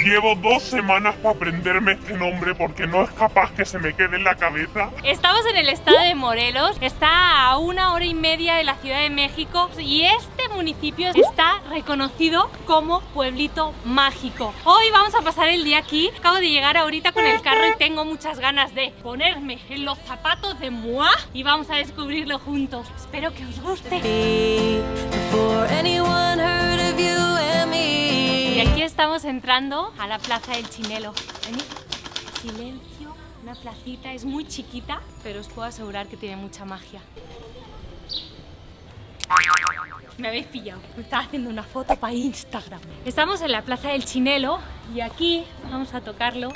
Llevo 2 semanas para aprenderme este nombre porque no es capaz que se me quede en la cabeza. Estamos en el estado de Morelos, está a 1 hora y media de la Ciudad de México y este municipio está reconocido como pueblito mágico. Hoy vamos a pasar el día aquí. Acabo de llegar ahorita con el carro y tengo muchas ganas de ponerme en los zapatos de Moa y vamos a descubrirlo juntos. Espero que os guste. Y aquí estamos entrando a la Plaza del Chinelo. Venid. Silencio, una placita, es muy chiquita, pero os puedo asegurar que tiene mucha magia. Me habéis pillado, me estaba haciendo una foto para Instagram. Estamos en la Plaza del Chinelo y aquí, vamos a tocarlo,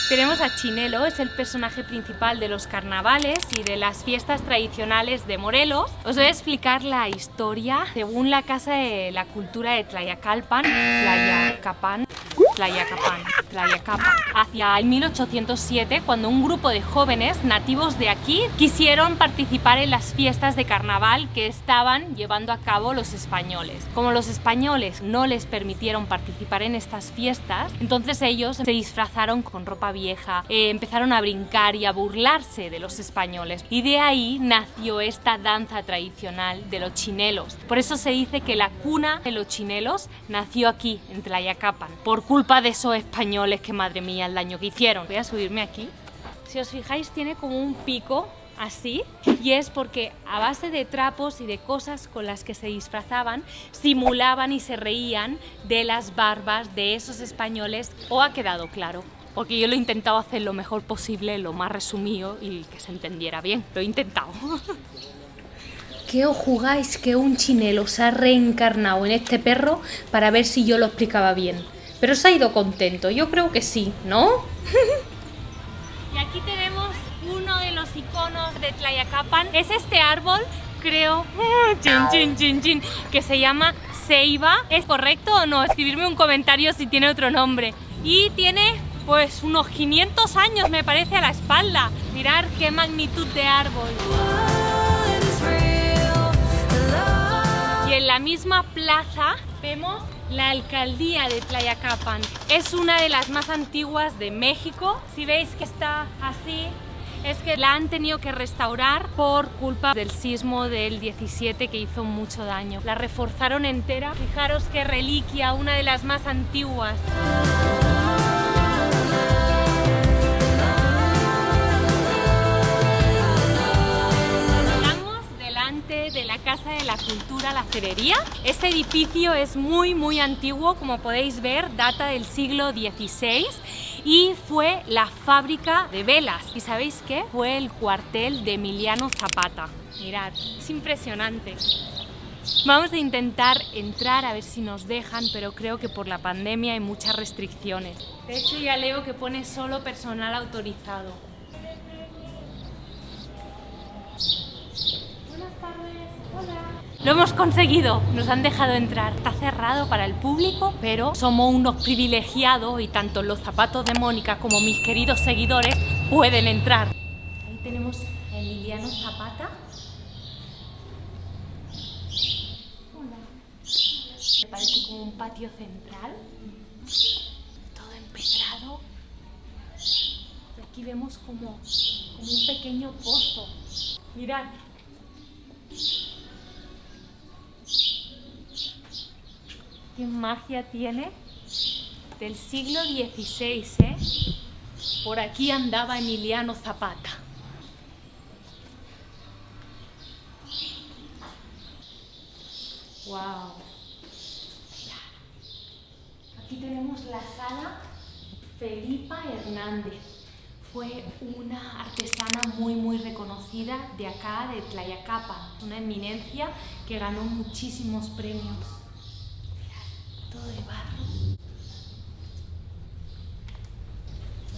tenemos a Chinelo, es el personaje principal de los carnavales y de las fiestas tradicionales de Morelos. Os voy a explicar la historia según la Casa de la Cultura de Tlayacapan, hacia el 1807, cuando un grupo de jóvenes nativos de aquí quisieron participar en las fiestas de carnaval que estaban llevando a cabo los españoles. Como los españoles no les permitieron participar en estas fiestas, entonces ellos se disfrazaron con ropa vieja, empezaron a brincar y a burlarse de los españoles, y de ahí nació esta danza tradicional de los chinelos. Por eso se dice que la cuna de los chinelos nació aquí, en Tlayacapan, por culpa de esos españoles que, madre mía, el daño que hicieron. Voy a subirme aquí. Si os fijáis, tiene como un pico así, y es porque a base de trapos y de cosas con las que se disfrazaban, simulaban y se reían de las barbas de esos españoles. ¿O ha quedado claro? Porque yo lo he intentado hacer lo mejor posible, lo más resumido y que se entendiera bien. Lo he intentado. ¿Qué os jugáis que un chinelo se ha reencarnado en este perro para ver si yo lo explicaba bien? Pero se ha ido contento, yo creo que sí, ¿no? Y aquí tenemos uno de los iconos de Tlayacapan. Es este árbol, creo, que se llama ceiba. ¿Es correcto o no? Escribirme un comentario si tiene otro nombre. Y tiene pues unos 500 años, me parece, a la espalda. Mirad qué magnitud de árbol. Y en la misma plaza vemos la alcaldía de Tlayacapan. Es una de las más antiguas de México. Si veis que está así, es que la han tenido que restaurar por culpa del sismo del 17 que hizo mucho daño. La reforzaron entera. Fijaros qué reliquia, una de las más antiguas. De la Casa de la Cultura, la Cerería. Este edificio es muy antiguo, como podéis ver, data del siglo XVI y fue la fábrica de velas. ¿Y sabéis qué? Fue el cuartel de Emiliano Zapata. Mirad, es impresionante. Vamos a intentar entrar a ver si nos dejan, pero creo que por la pandemia hay muchas restricciones. De hecho, ya leo que pone solo personal autorizado. Lo hemos conseguido, nos han dejado entrar. Está cerrado para el público, pero somos unos privilegiados y tanto los zapatos de Mónica como mis queridos seguidores pueden entrar. Ahí tenemos a Emiliano Zapata. Hola. Me parece como un patio central, todo empedrado. Y aquí vemos como un pequeño pozo. Mirad. ¿Qué magia tiene? Del siglo XVI, ¿eh? Por aquí andaba Emiliano Zapata. ¡Wow! Aquí tenemos la sala Felipa Hernández. Fue una artesana muy reconocida de acá, de Tlayacapan. Una eminencia que ganó muchísimos premios. Todo de barro.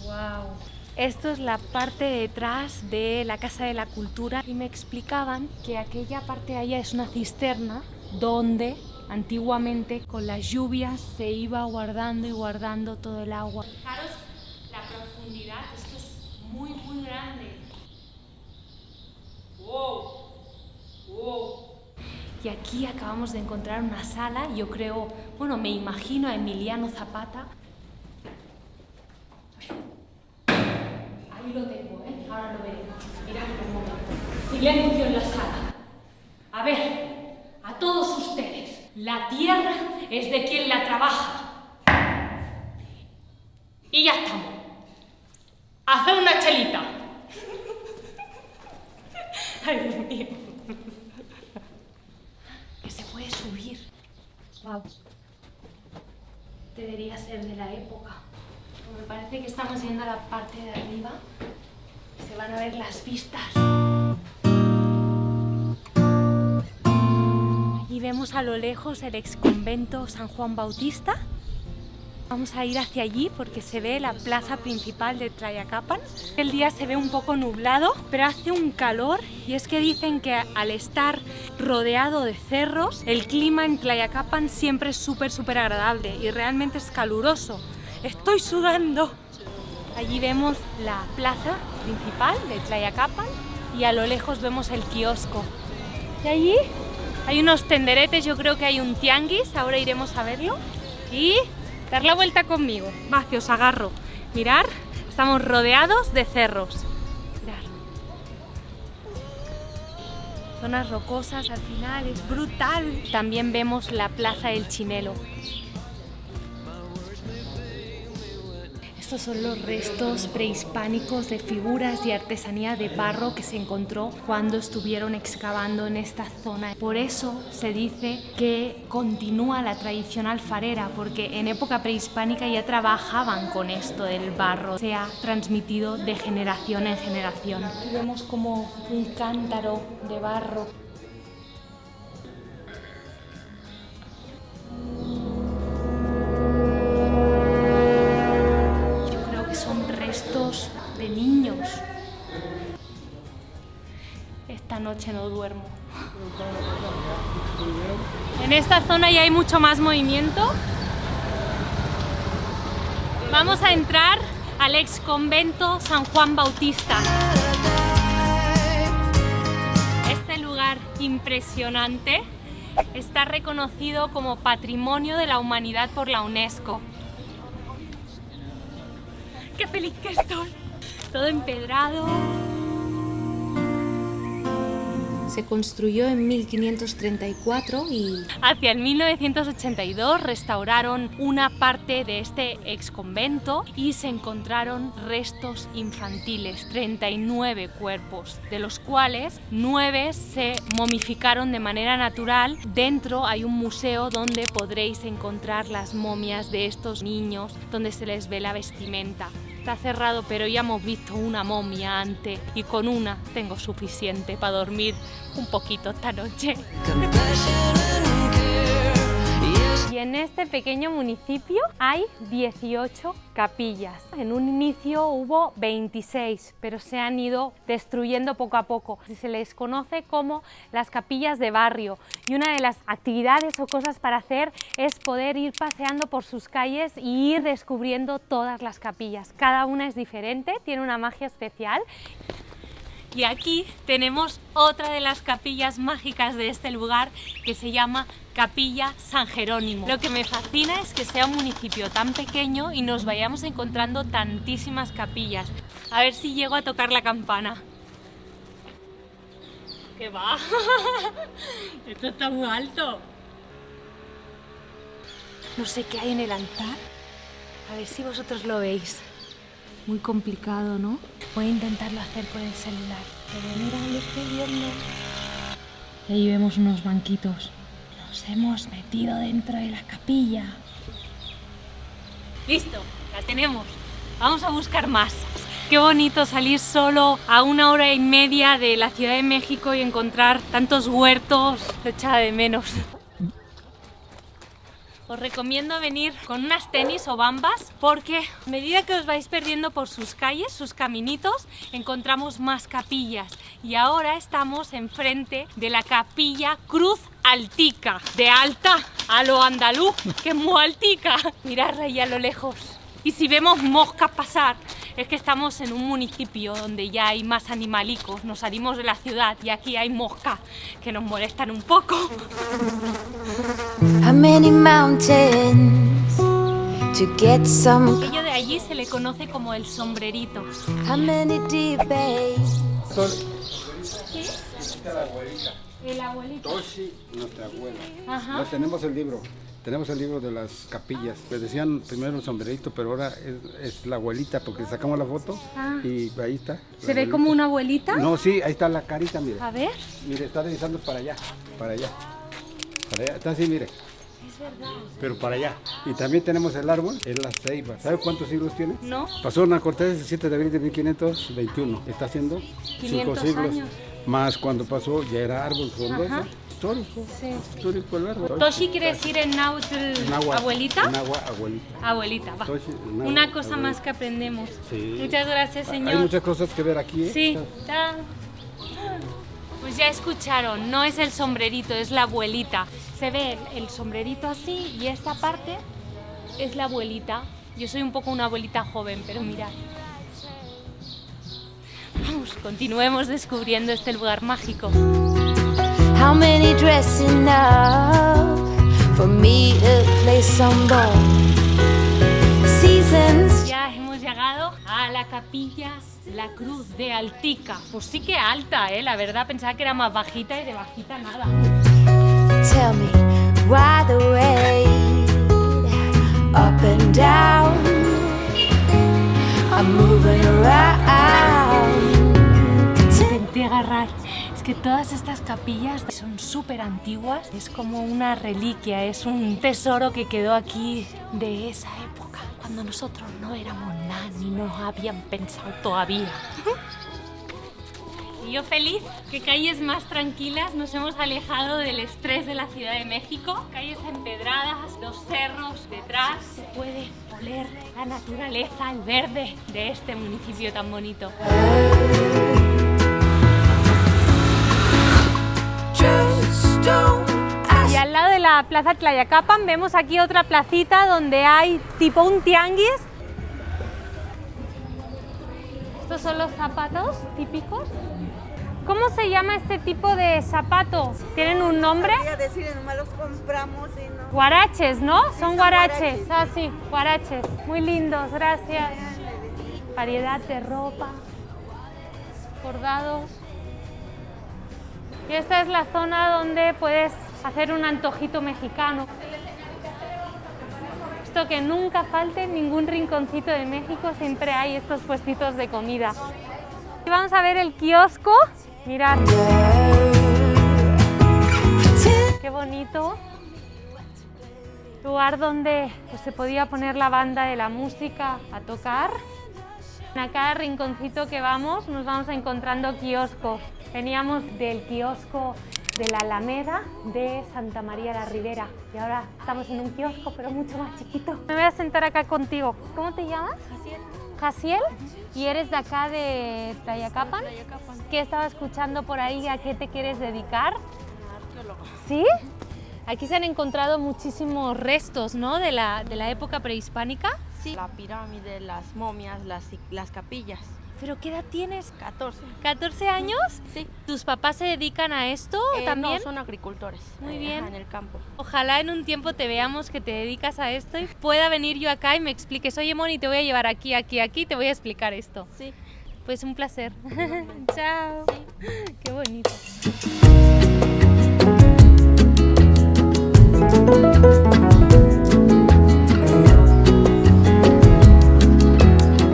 Wow. Esto es la parte de detrás de la Casa de la Cultura y me explicaban que aquella parte de allá es una cisterna donde antiguamente con las lluvias se iba guardando y guardando todo el agua. Fijaros la profundidad, esto es muy grande. Wow. Y aquí acabamos de encontrar una sala, yo creo, bueno, me imagino a Emiliano Zapata. Ahí lo tengo, ¿eh? Ahora lo veremos. Mirad un momento. Silencio en la sala. A ver, a todos ustedes. La tierra es de quien la trabaja. Y ya estamos. Haced una chelita. Ay, Dios mío. Que se puede subir. Wow. Debería ser de la época. Pero me parece que estamos yendo a la parte de arriba. Se van a ver las vistas. Y vemos a lo lejos el exconvento San Juan Bautista. Vamos a ir hacia allí porque se ve la plaza principal de Tlayacapan. El día se ve un poco nublado, pero hace un calor, y es que dicen que al estar rodeado de cerros, el clima en Tlayacapan siempre es súper agradable y realmente es caluroso. Estoy sudando. Allí vemos la plaza principal de Tlayacapan y a lo lejos vemos el kiosco. Y allí hay unos tenderetes, yo creo que hay un tianguis, ahora iremos a verlo. Y dar la vuelta conmigo. Va, que os agarro. Mirad, estamos rodeados de cerros. Mirad. Zonas rocosas al final, es brutal. También vemos la Plaza del Chinelo. Estos son los restos prehispánicos de figuras y artesanía de barro que se encontró cuando estuvieron excavando en esta zona. Por eso se dice que continúa la tradición alfarera, porque en época prehispánica ya trabajaban con esto del barro. Se ha transmitido de generación en generación. Aquí vemos como un cántaro de barro. De niños. Esta noche no duermo. En esta zona ya hay mucho más movimiento. Vamos a entrar al ex convento San Juan Bautista. Este lugar impresionante está reconocido como Patrimonio de la Humanidad por la UNESCO. ¡Qué feliz que estoy! Todo empedrado. Se construyó en 1534 y hacia el 1982 restauraron una parte de este exconvento y se encontraron restos infantiles, 39 cuerpos, de los cuales 9 se momificaron de manera natural. Dentro hay un museo donde podréis encontrar las momias de estos niños, donde se les ve la vestimenta. Está cerrado, pero ya hemos visto una momia antes y con una tengo suficiente para dormir un poquito esta noche. Y en este pequeño municipio hay 18 capillas. En un inicio hubo 26, pero se han ido destruyendo poco a poco. Se les conoce como las capillas de barrio. Y una de las actividades o cosas para hacer es poder ir paseando por sus calles y ir descubriendo todas las capillas. Cada una es diferente, tiene una magia especial. Y aquí tenemos otra de las capillas mágicas de este lugar, que se llama Capilla San Jerónimo. Lo que me fascina es que sea un municipio tan pequeño y nos vayamos encontrando tantísimas capillas. A ver si llego a tocar la campana. ¿Qué va? Esto está muy alto. No sé qué hay en el altar. A ver si vosotros lo veis. Muy complicado, ¿no? Voy a intentarlo hacer con el celular. Pero mira, lo estoy viendo. Y ahí vemos unos banquitos. Nos hemos metido dentro de la capilla. Listo, la tenemos. Vamos a buscar más. Qué bonito salir solo a 1 hora y media de la Ciudad de México y encontrar tantos huertos. Lo echaba de menos. Os recomiendo venir con unas tenis o bambas porque a medida que os vais perdiendo por sus calles, sus caminitos, encontramos más capillas. Y ahora estamos enfrente de la capilla Cruz Altica, de alta a lo andaluz, que es muy altica. Mirad ahí a lo lejos. Y si vemos moscas pasar, es que estamos en un municipio donde ya hay más animalicos. Nos salimos de la ciudad y aquí hay moscas que nos molestan un poco. How many mountains to to get some. Aquello de allí se le conoce como el sombrerito. How many debates? El abuelito. Toshi, nuestra abuela. Ajá. Ya tenemos el libro. Tenemos el libro de las capillas. Le decían primero el sombrerito, pero ahora es la abuelita, porque sacamos la foto y ahí está. ¿Se ve como una abuelita? No, sí, ahí está la carita, mire. A ver. Mire, está revisando para allá, para allá. Para allá, está así, mire. Es verdad. Pero para allá. Y también tenemos el árbol, es la ceiba. ¿Sabe cuántos siglos tiene? No. Pasó Hernán Cortés el 7 de abril de 1521. Está haciendo 500 5 siglos. años. Más cuando pasó ya era árbol frondoso. Ajá. Histórico. Sí. Histórico el árbol. Toshi quiere decir en náhuatl Náhuatl. abuelita. Náhuatl, abuelita. Abuelita, va. Toshi, náhuatl, Una cosa abuelita. más que aprendemos. Sí. Muchas gracias, Hay señor. muchas cosas que ver aquí, ¿eh? Sí. Chao. Pues ya escucharon, no es el sombrerito, es la abuelita. Se ve el sombrerito así y esta parte es la abuelita. Yo soy un poco una abuelita joven, pero mirad. Vamos, continuemos descubriendo este lugar mágico. How many dressing up for me to play some ball? Seasons. Ya hemos llegado a la capilla La Cruz de Altica. Pues sí que alta, la verdad pensaba que era más bajita y de bajita nada. Tell me why the way up and down. I'm moving around. Intenté agarrar. Es que todas estas capillas son súper antiguas. Es como una reliquia, es un tesoro que quedó aquí de esa época, cuando nosotros no éramos nada ni nos habían pensado todavía. Y yo feliz, que calles más tranquilas, nos hemos alejado del estrés de la Ciudad de México. Calles empedradas, los cerros detrás, se puede oler la naturaleza, el verde de este municipio tan bonito. Just don't ask. Y al lado de la plaza Tlayacapan vemos aquí otra placita donde hay tipo un tianguis. Estos son los zapatos típicos. ¿Cómo se llama este tipo de zapato? ¿Tienen un nombre? Quería decir, nomás los compramos y no. Guaraches, ¿no? Son son guaraches. guaraches. Ah, sí, guaraches. Muy lindos, gracias. Variedad de ropa, bordados. Y esta es la zona donde puedes hacer un antojito mexicano. Esto que nunca falte en ningún rinconcito de México, siempre hay estos puestitos de comida. Y vamos a ver el kiosco. Mirad, qué bonito. Lugar donde pues, se podía poner la banda de la música a tocar. A cada rinconcito que vamos nos vamos encontrando kioscos. Veníamos del kiosco de la Alameda de Santa María la Ribera y ahora estamos en un kiosco pero mucho más chiquito. Me voy a sentar acá contigo. ¿Cómo te llamas? Jaciel. Jaciel. ¿Y eres de acá de Tlayacapan? Tlayacapan. ¿Qué estaba escuchando por ahí? ¿A qué te quieres dedicar? Arqueólogo. ¿Sí? Aquí se han encontrado muchísimos restos, ¿no? De la época prehispánica. Sí. La pirámide, las momias, las capillas. ¿Pero qué edad tienes? 14. ¿14 años? Sí. ¿Tus papás se dedican a esto también? No, son agricultores. Muy bien. En el campo. Ojalá en un tiempo te veamos que te dedicas a esto y pueda venir yo acá y me expliques, oye Moni, te voy a llevar aquí, aquí, aquí, te voy a explicar esto. Sí. Pues un placer. Chao. Qué bonito.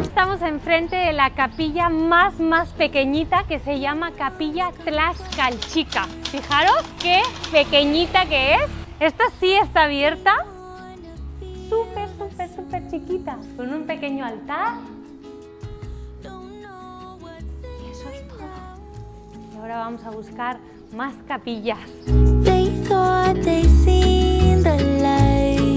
Estamos enfrente de la capilla más pequeñita que se llama Capilla Tlaxcalchica. Fijaros qué pequeñita que es. Esta sí está abierta. Súper chiquita. Con un pequeño altar. Y eso es todo. Y ahora vamos a buscar más capillas. They thought they seen the light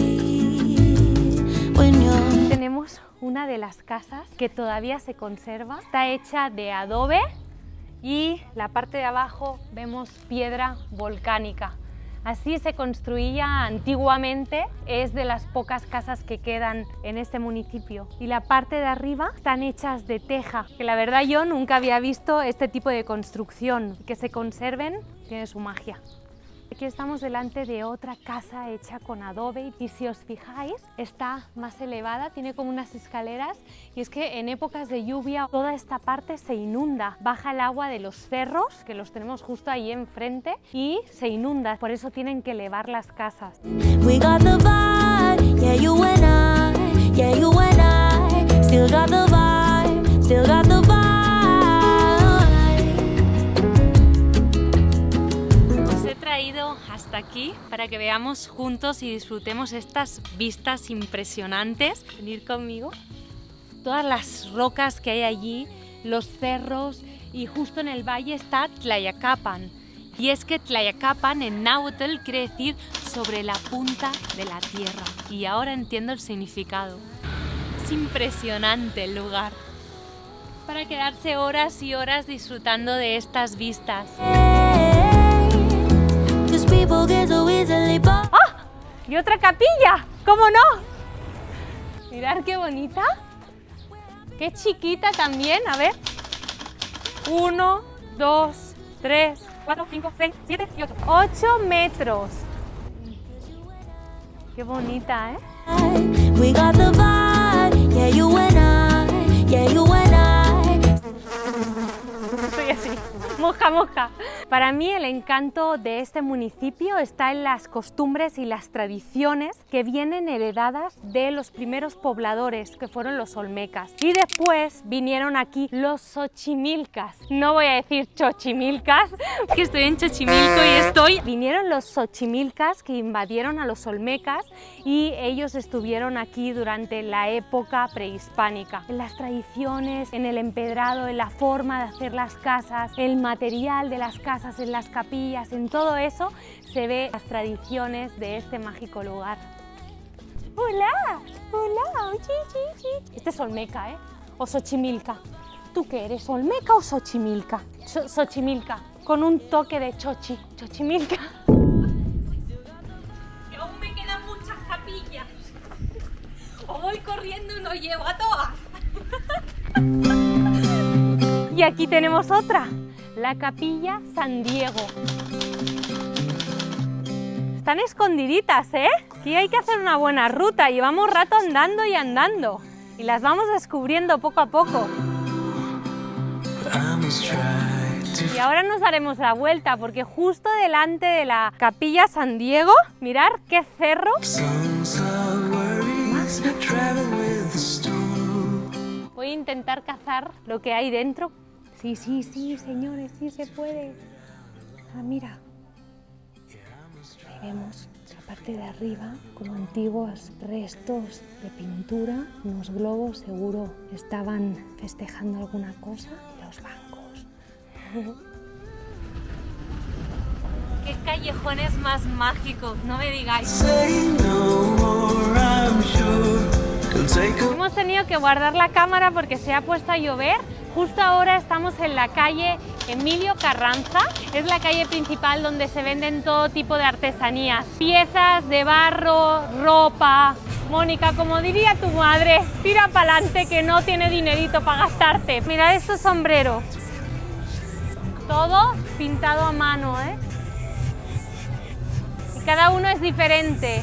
when you're. Tenemos una de las casas que todavía se conserva. Está hecha de adobe y la parte de abajo vemos piedra volcánica. Así se construía antiguamente, es de las pocas casas que quedan en este municipio. Y la parte de arriba están hechas de teja, que la verdad yo nunca había visto este tipo de construcción. Que se conserven tiene su magia. Aquí estamos delante de otra casa hecha con adobe y si os fijáis está más elevada, tiene como unas escaleras y es que en épocas de lluvia toda esta parte se inunda, baja el agua de los cerros que los tenemos justo ahí enfrente y se inunda, por eso tienen que elevar las casas. We got the vibe, yeah, you and I, yeah, you and I, still got the vibe, still got the vibe. Os he traído hasta aquí para que veamos juntos y disfrutemos estas vistas impresionantes. Venid conmigo. Todas las rocas que hay allí, los cerros y justo en el valle está Tlayacapan. Y es que Tlayacapan en náhuatl quiere decir sobre la punta de la tierra. Y ahora entiendo el significado. Es impresionante el lugar. Para quedarse horas y horas disfrutando de estas vistas. ¡Ah! ¡Y otra capilla! ¿Cómo no? Mirad qué bonita. Qué chiquita también, a ver. 1, 2, 3, 4, 5, 6, 7 y 8. 8 metros. Qué bonita, ¿eh? We got the vibe, yeah, you and I, yeah, you and I. Estoy así, mosca, mosca. Para mí el encanto de este municipio está en las costumbres y las tradiciones que vienen heredadas de los primeros pobladores, que fueron los olmecas. Y después vinieron aquí los xochimilcas. No voy a decir chochimilcas, que estoy en Xochimilco y Vinieron los xochimilcas que invadieron a los olmecas y ellos estuvieron aquí durante la época prehispánica. En las tradiciones, en el empedrado, en la forma de hacer las casas, el material de las casas, en las capillas, en todo eso se ve las tradiciones de este mágico lugar. ¡Hola! ¡Hola! Este es olmeca, ¿eh? O xochimilca. ¿Tú qué eres, olmeca o xochimilca? Xochimilca, con un toque de chochi. Xochimilca. Que aún me quedan muchas capillas. O voy corriendo y lo llevo a todas. Y aquí tenemos otra. La capilla San Diego. Están escondiditas, ¿eh? Aquí hay que hacer una buena ruta. Llevamos rato andando y andando. Y las vamos descubriendo poco a poco. Y ahora nos daremos la vuelta porque justo delante de la capilla San Diego, mirad qué cerro. Voy a intentar cazar lo que hay dentro. Sí, sí, sí, señores, sí se puede. Ah, mira. Ahí vemos la parte de arriba, como antiguos restos de pintura. Unos globos seguro estaban festejando alguna cosa. Y los bancos. ¡Qué callejones más mágicos! No me digáis. Hemos tenido que guardar la cámara porque se ha puesto a llover. Justo ahora estamos en la calle Emilio Carranza, es la calle principal donde se venden todo tipo de artesanías, piezas de barro, ropa. Mónica, como diría tu madre, tira para adelante que no tiene dinerito para gastarte. Mira estos sombreros, todo pintado a mano, ¿eh? Y cada uno es diferente.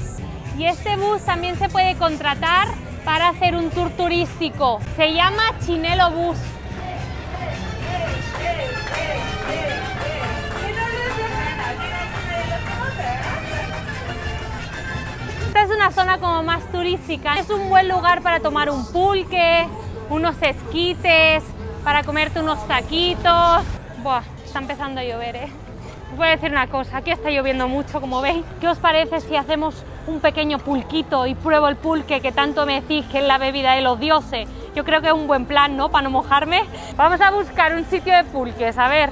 Y este bus también se puede contratar para hacer un tour turístico, se llama Chinelo Bus. Esta es una zona como más turística, es un buen lugar para tomar un pulque, unos esquites, para comerte unos taquitos. Buah, está empezando a llover, ¿eh? Os voy a decir una cosa, aquí está lloviendo mucho, como veis. ¿Qué os parece si hacemos un pequeño pulquito y pruebo el pulque que tanto me decís que es la bebida de los dioses? Yo creo que es un buen plan, ¿no? Para no mojarme. Vamos a buscar un sitio de pulques, a ver.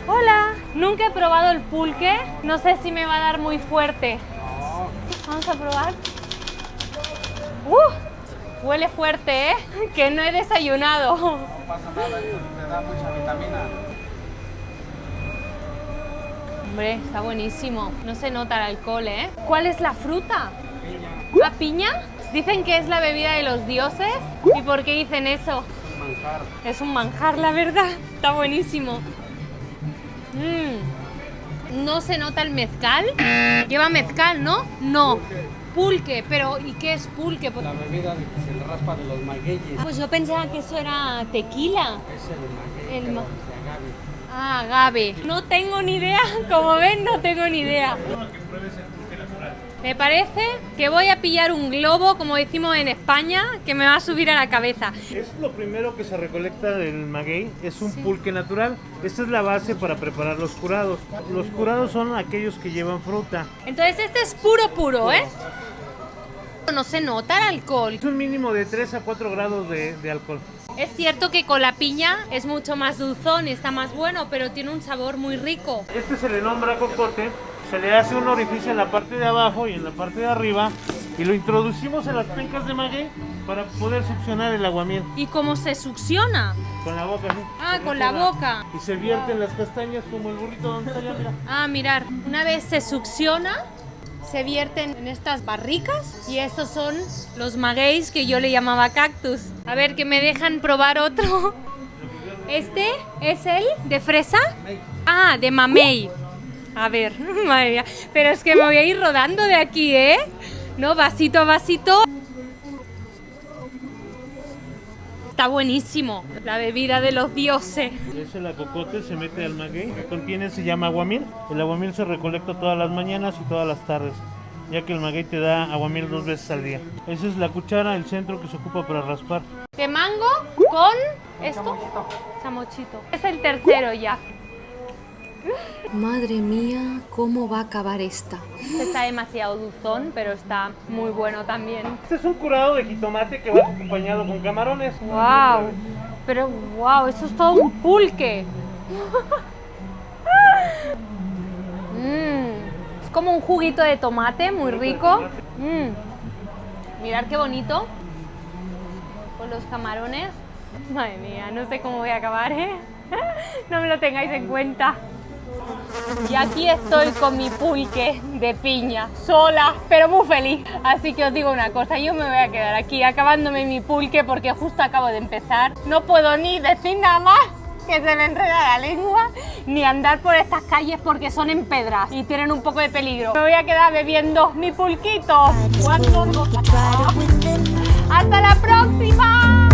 Hola, nunca he probado el pulque, no sé si me va a dar muy fuerte. Vamos a probar. Huele fuerte, ¿eh? Que no he desayunado. No pasa nada, eso te da mucha vitamina. Hombre, está buenísimo. No se nota el alcohol, ¿eh? ¿Cuál es la fruta? Piña. ¿La piña? Dicen que es la bebida de los dioses. ¿Y por qué dicen eso? Es un manjar. Es un manjar, la verdad. Está buenísimo. No se nota el mezcal. Lleva mezcal, ¿no? No. Pulque, pero ¿y qué es pulque? La bebida que se le raspa de los magueyes. Pues yo pensaba que eso era tequila. Ese de maguey, El pero ma- de agave. Ah, agave. No tengo ni idea, como ven, no tengo ni idea. Me parece que voy a pillar un globo, como decimos en España, que me va a subir a la cabeza. Es lo primero que se recolecta del maguey, es un pulque natural. Esta es la base para preparar los curados. Los curados son aquellos que llevan fruta. Entonces este es puro, ¿eh? No se nota el alcohol. Es un mínimo de 3 a 4 grados de alcohol. Es cierto que con la piña es mucho más dulzón y está más bueno, pero tiene un sabor muy rico. Este se le nombra cocote, se le hace un orificio en la parte de abajo y en la parte de arriba y lo introducimos en las pencas de maguey para poder succionar el aguamiel. ¿Y cómo se succiona? Con la boca, ¿sí? Ah, con la boca. Y se vierten las castañas como el burrito donde está allá, mira. Ah, mirar, una vez se succiona, se vierten en estas barricas y estos son los magueys que yo le llamaba cactus. A ver, que me dejan probar otro. ¿Este es el de fresa? Ah, de mamey. A ver, madre mía, pero es que me voy a ir rodando de aquí, ¿eh? No, vasito a vasito. Está buenísimo, la bebida de los dioses. Ese la cocote se mete al maguey, que contiene se llama aguamiel. El aguamiel se recolecta todas las mañanas y todas las tardes, ya que el maguey te da aguamiel 2 veces al día. Esa es la cuchara, el centro que se ocupa para raspar. De mango con esto. Chamochito. Es el tercero ya. Madre mía, ¿cómo va a acabar esta? Este está demasiado dulzón, pero está muy bueno también. Este es un curado de jitomate que va acompañado con camarones. ¡Wow! Pero wow, eso es todo un pulque. Es como un juguito de tomate muy rico. Mirad qué bonito. Con los camarones. Madre mía, no sé cómo voy a acabar, ¿eh? No me lo tengáis en cuenta. Y aquí estoy con mi pulque de piña, sola, pero muy feliz. Así que os digo una cosa, yo me voy a quedar aquí acabándome mi pulque porque justo acabo de empezar. No puedo ni decir nada más, que se me enreda la lengua, ni andar por estas calles porque son empedradas y tienen un poco de peligro. Me voy a quedar bebiendo mi pulquito. ¡Hasta la próxima!